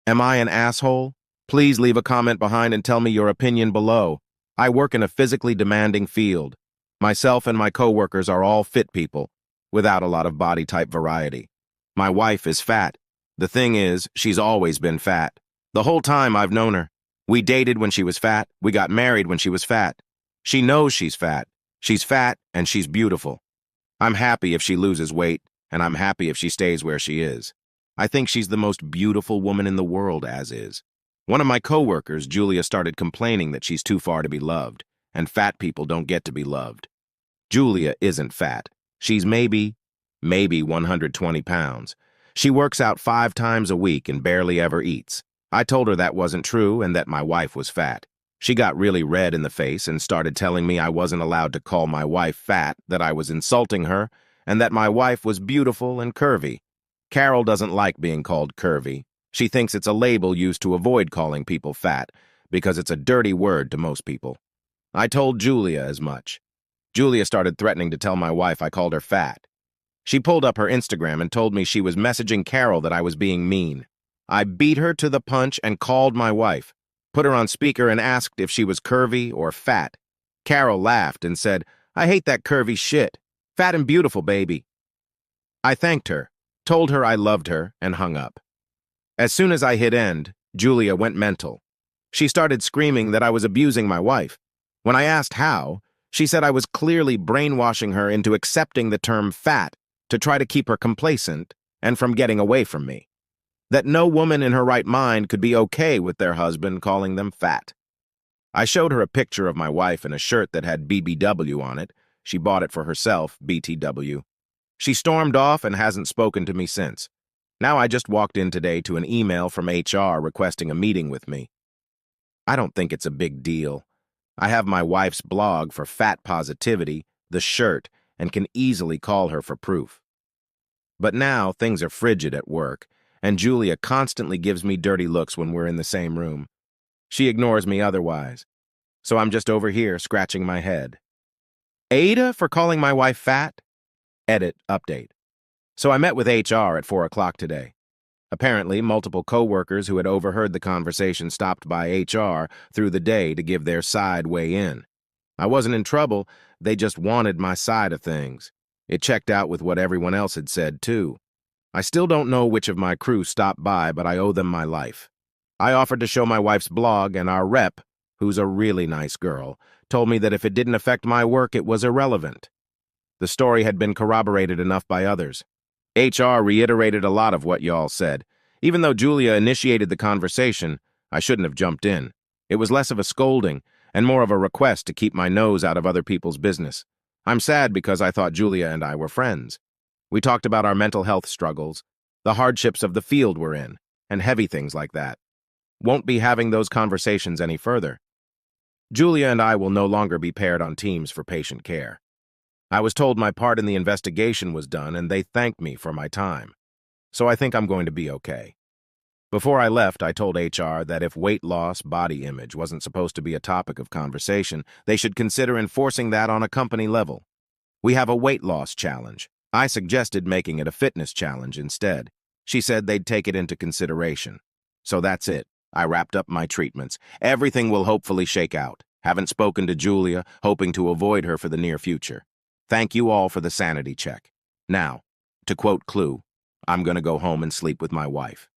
Am I an asshole? Please leave a comment behind and tell me your opinion below. I work in a physically demanding field. Myself and my coworkers are all fit people, without a lot of body type variety. My wife is fat. The thing is, she's always been fat. The whole time I've known her. We dated when she was fat. We got married when she was fat. She knows she's fat. She's fat and she's beautiful. I'm happy if she loses weight, and I'm happy if she stays where she is. I think she's the most beautiful woman in the world as is. One of my coworkers, Julia, started complaining that she's too far to be loved, and fat people don't get to be loved. Julia isn't fat. She's maybe 120 pounds. She works out 5 times a week and barely ever eats. I told her that wasn't true and that my wife was fat. She got really red in the face and started telling me I wasn't allowed to call my wife fat, that I was insulting her, and that my wife was beautiful and curvy. Carol doesn't like being called curvy. She thinks it's a label used to avoid calling people fat, because it's a dirty word to most people. I told Julia as much. Julia started threatening to tell my wife I called her fat. She pulled up her Instagram and told me she was messaging Carol that I was being mean. I beat her to the punch and called my wife, put her on speaker and asked if she was curvy or fat. Carol laughed and said, "I hate that curvy shit. Fat and beautiful, baby." I thanked her, told her I loved her, and hung up. As soon as I hit end, Julia went mental. She started screaming that I was abusing my wife. When I asked how, she said I was clearly brainwashing her into accepting the term fat to try to keep her complacent and from getting away from me. That no woman in her right mind could be okay with their husband calling them fat. I showed her a picture of my wife in a shirt that had BBW on it. She bought it for herself, BTW. She stormed off and hasn't spoken to me since. Now I just walked in today to an email from HR requesting a meeting with me. I don't think it's a big deal. I have my wife's blog for fat positivity, the shirt, and can easily call her for proof. But now things are frigid at work, and Julia constantly gives me dirty looks when we're in the same room. She ignores me otherwise, so I'm just over here scratching my head. AITA for calling my wife fat? Edit, update. So I met with HR at 4 o'clock today. Apparently, multiple co-workers who had overheard the conversation stopped by HR through the day to give their side weigh in. I wasn't in trouble, they just wanted my side of things. It checked out with what everyone else had said, too. I still don't know which of my crew stopped by, but I owe them my life. I offered to show my wife's blog, and our rep, who's a really nice girl, told me that if it didn't affect my work, it was irrelevant. The story had been corroborated enough by others. HR reiterated a lot of what y'all said. Even though Julia initiated the conversation, I shouldn't have jumped in. It was less of a scolding and more of a request to keep my nose out of other people's business. I'm sad because I thought Julia and I were friends. We talked about our mental health struggles, the hardships of the field we're in, and heavy things like that. Won't be having those conversations any further. Julia and I will no longer be paired on teams for patient care. I was told my part in the investigation was done, and they thanked me for my time. So I think I'm going to be okay. Before I left, I told HR that if weight loss, body image wasn't supposed to be a topic of conversation, they should consider enforcing that on a company level. We have a weight loss challenge. I suggested making it a fitness challenge instead. She said they'd take it into consideration. So that's it. I wrapped up my treatments. Everything will hopefully shake out. Haven't spoken to Julia, hoping to avoid her for the near future. Thank you all for the sanity check. Now, to quote Clue, I'm gonna go home and sleep with my wife.